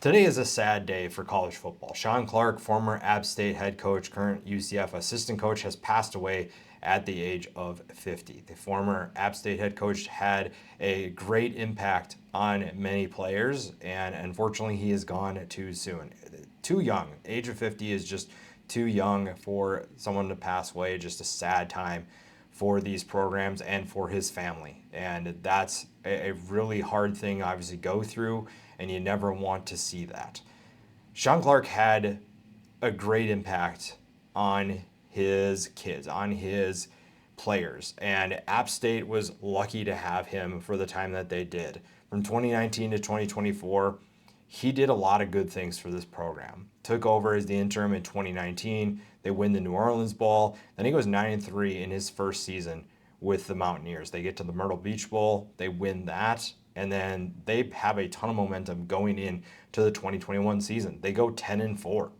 Today is a sad day for college football. Shawn Clark, former App State head coach, current UCF assistant coach, has passed away at the age of 50. The former App State head coach had a great impact on many players, and unfortunately, he is gone too soon. Too young. Age of 50 is just too young for someone to pass away. Just a sad time for these programs and for his family. And that's a really hard thing, obviously, go through, and you never want to see that. Shawn Clark had a great impact on his kids, on his players, and App State was lucky to have him for the time that they did. From 2019 to 2024, he did a lot of good things for this program. Took over as the interim in 2019. They win the New Orleans Bowl. Then he goes 9-3 in his first season with the Mountaineers. They get to the Myrtle Beach Bowl. They win that. And then they have a ton of momentum going in to the 2021 season. They go 10-4.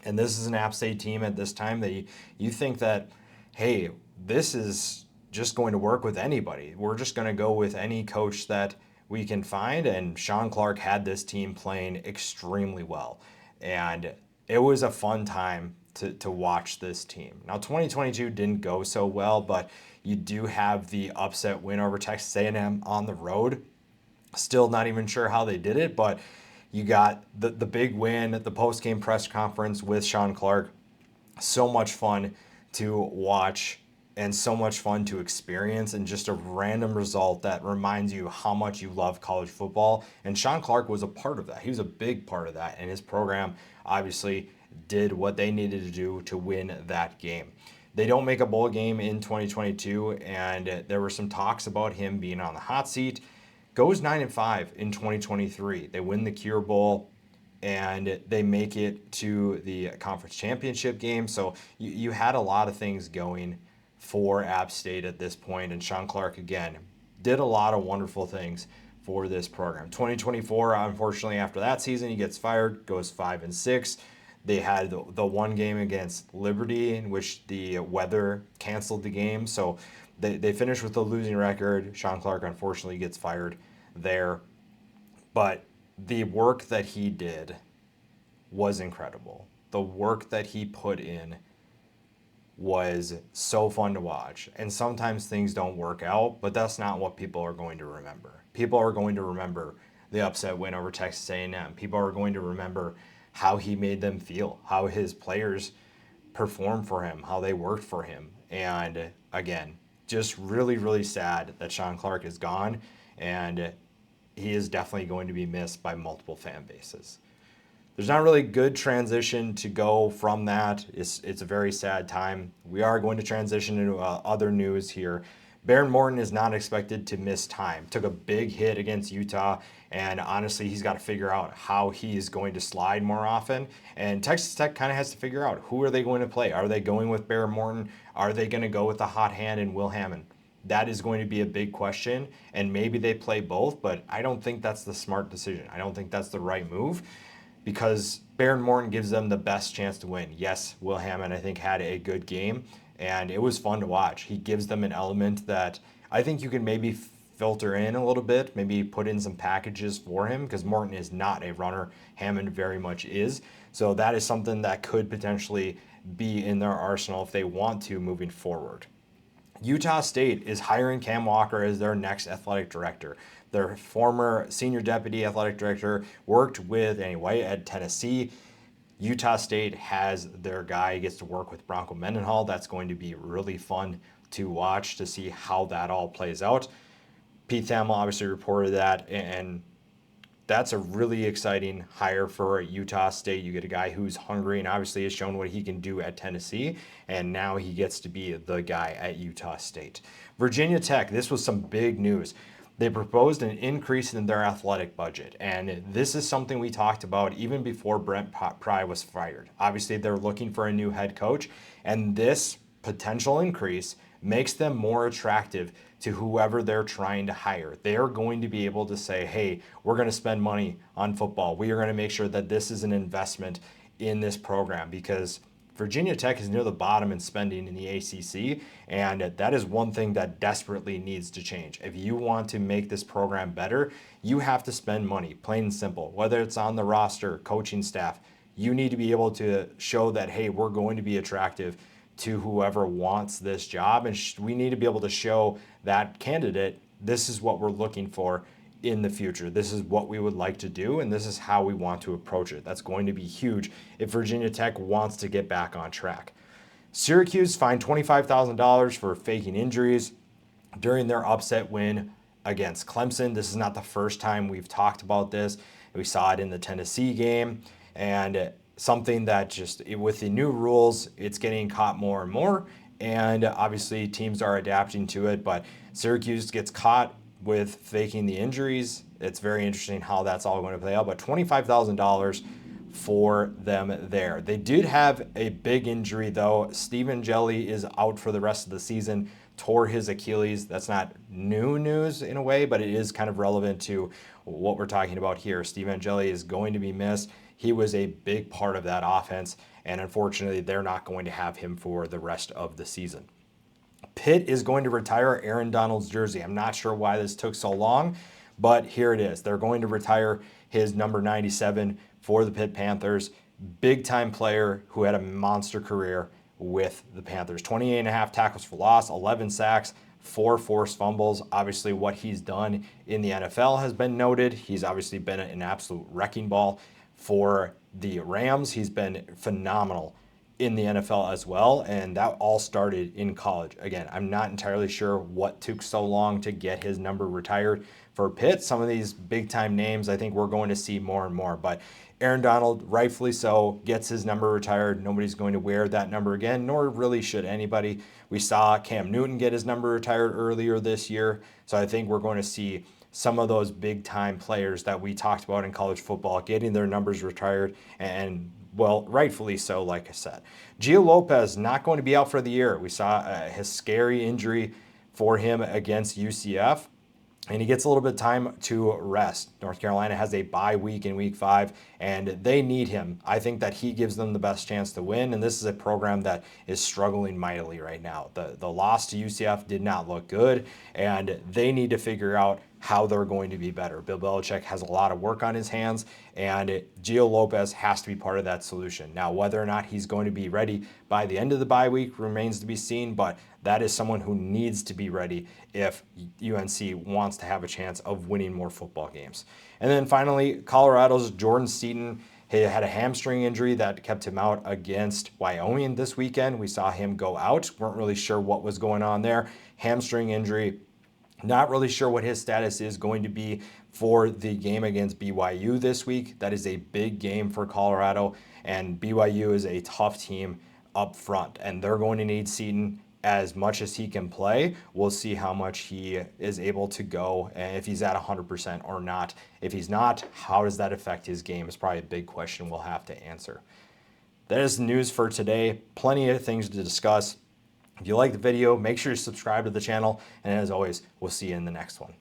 And this is an App State team at this time that you think that, hey, this is just going to work with anybody. We're just going to go with any coach that we can find. And Shawn Clark had this team playing extremely well. And it was a fun time to watch this team. Now, 2022 didn't go so well, but you do have the upset win over Texas A&M on the road. Still not even sure how they did it, but you got the big win at the post-game press conference with Shawn Clark. So much fun to watch and so much fun to experience, and just a random result that reminds you how much you love college football. And Shawn Clark was a part of that. He was a big part of that, and his program obviously did what they needed to do to win that game. They don't make a bowl game in 2022, and there were some talks about him being on the hot seat. Goes 9-5 in 2023. They win the Cure Bowl, and they make it to the conference championship game. So you had a lot of things going for App State at this point, and Shawn Clark, again, did a lot of wonderful things for this program. 2024, unfortunately, after that season, he gets fired, goes 5-6. They had the one game against Liberty in which the weather canceled the game, so they finished with a losing record. Shawn Clark, unfortunately, gets fired there. But the work that he did was incredible. The work that he put in was so fun to watch. And sometimes things don't work out, but that's not what people are going to remember. People are going to remember the upset win over Texas A&M. People are going to remember how he made them feel, how his players performed for him, how they worked for him. And again, just really, really sad that Shawn Clark is gone, and he is definitely going to be missed by multiple fan bases. There's not really a good transition to go from that. It's a very sad time. We are going to transition into other news here. Behren Morton is not expected to miss time. Took a big hit against Utah, and honestly, he's got to figure out how he is going to slide more often. And Texas Tech kind of has to figure out, who are they going to play? Are they going with Behren Morton? Are they going to go with the hot hand and Will Hammond? That is going to be a big question, and maybe they play both, but I don't think that's the smart decision. I don't think that's the right move, because Behren Morton gives them the best chance to win. Yes, Will Hammond, I think, had a good game, and it was fun to watch. He gives them an element that I think you can maybe filter in a little bit, maybe put in some packages for him, because Morton is not a runner. Hammond very much is. So that is something that could potentially be in their arsenal if they want to moving forward. Utah State is hiring Cam Walker as their next athletic director. Their former senior deputy athletic director worked with Danny White at Tennessee. Utah State has their guy. He gets to work with Bronco Mendenhall. That's going to be really fun to watch, to see how that all plays out. Pete Thamel obviously reported that, and that's a really exciting hire for Utah State. You get a guy who's hungry and obviously has shown what he can do at Tennessee, and now he gets to be the guy at Utah State. Virginia Tech, this was some big news. They proposed an increase in their athletic budget, and this is something we talked about even before Brent Pry was fired. Obviously, they're looking for a new head coach, and this potential increase makes them more attractive to whoever they're trying to hire. They're going to be able to say, hey, we're going to spend money on football. We are going to make sure that this is an investment in this program, because Virginia Tech is near the bottom in spending in the ACC, and that is one thing that desperately needs to change. If you want to make this program better, you have to spend money, plain and simple. Whether it's on the roster, coaching staff, you need to be able to show that, hey, we're going to be attractive to whoever wants this job, and we need to be able to show that candidate, this is what we're looking for in the future. This is what we would like to do, and this is how we want to approach it. That's going to be huge if Virginia Tech wants to get back on track. Syracuse fined $25,000 for faking injuries during their upset win against Clemson. This is not the first time we've talked about this. We saw it in the Tennessee game, and something that just with the new rules, it's getting caught more and more, and obviously teams are adapting to it, but Syracuse gets caught with faking the injuries. It's very interesting how that's all going to play out, but $25,000 for them there. They did have a big injury though. Stephen Jelly is out for the rest of the season, tore his Achilles. That's not new news in a way, but it is kind of relevant to what we're talking about here. Stephen Jelly is going to be missed. He was a big part of that offense, and unfortunately they're not going to have him for the rest of the season. Pitt is going to retire Aaron Donald's jersey. I'm not sure why this took so long, but here it is. They're going to retire his number 97 for the Pitt Panthers. Big time player who had a monster career with the Panthers. 28.5 tackles for loss, 11 sacks, 4 forced fumbles. Obviously what he's done in the NFL has been noted. He's obviously been an absolute wrecking ball for the Rams. He's been phenomenal in the NFL as well, and that all started in college. Again, I'm not entirely sure what took so long to get his number retired for Pitt. Some of these big time names I think we're going to see more and more, but Aaron Donald, rightfully so, gets his number retired. Nobody's going to wear that number again, nor really should anybody. We saw Cam Newton get his number retired earlier this year, so I think we're going to see some of those big time players that we talked about in college football getting their numbers retired, and well, rightfully so, like I said. Gio Lopez not going to be out for the year. We saw his scary injury for him against UCF, and he gets a little bit of time to rest. North Carolina has a bye week in week 5, and they need him. I think that he gives them the best chance to win, and this is a program that is struggling mightily right now. The loss to UCF did not look good, and they need to figure out how they're going to be better. Bill Belichick has a lot of work on his hands, and Gio Lopez has to be part of that solution. Now, whether or not he's going to be ready by the end of the bye week remains to be seen, but that is someone who needs to be ready if UNC wants to have a chance of winning more football games. And then finally, Colorado's Jordan Seaton. He had a hamstring injury that kept him out against Wyoming this weekend. We saw him go out. Weren't really sure what was going on there. Hamstring injury. Not really sure what his status is going to be for the game against BYU this week. That is a big game for Colorado, and BYU is a tough team up front, and they're going to need Seaton as much as he can play. We'll see how much he is able to go, and if he's at 100% or not. If he's not, how does that affect his game is probably a big question we'll have to answer. That is the news for today. Plenty of things to discuss. If you like the video, make sure you subscribe to the channel, and as always, we'll see you in the next one.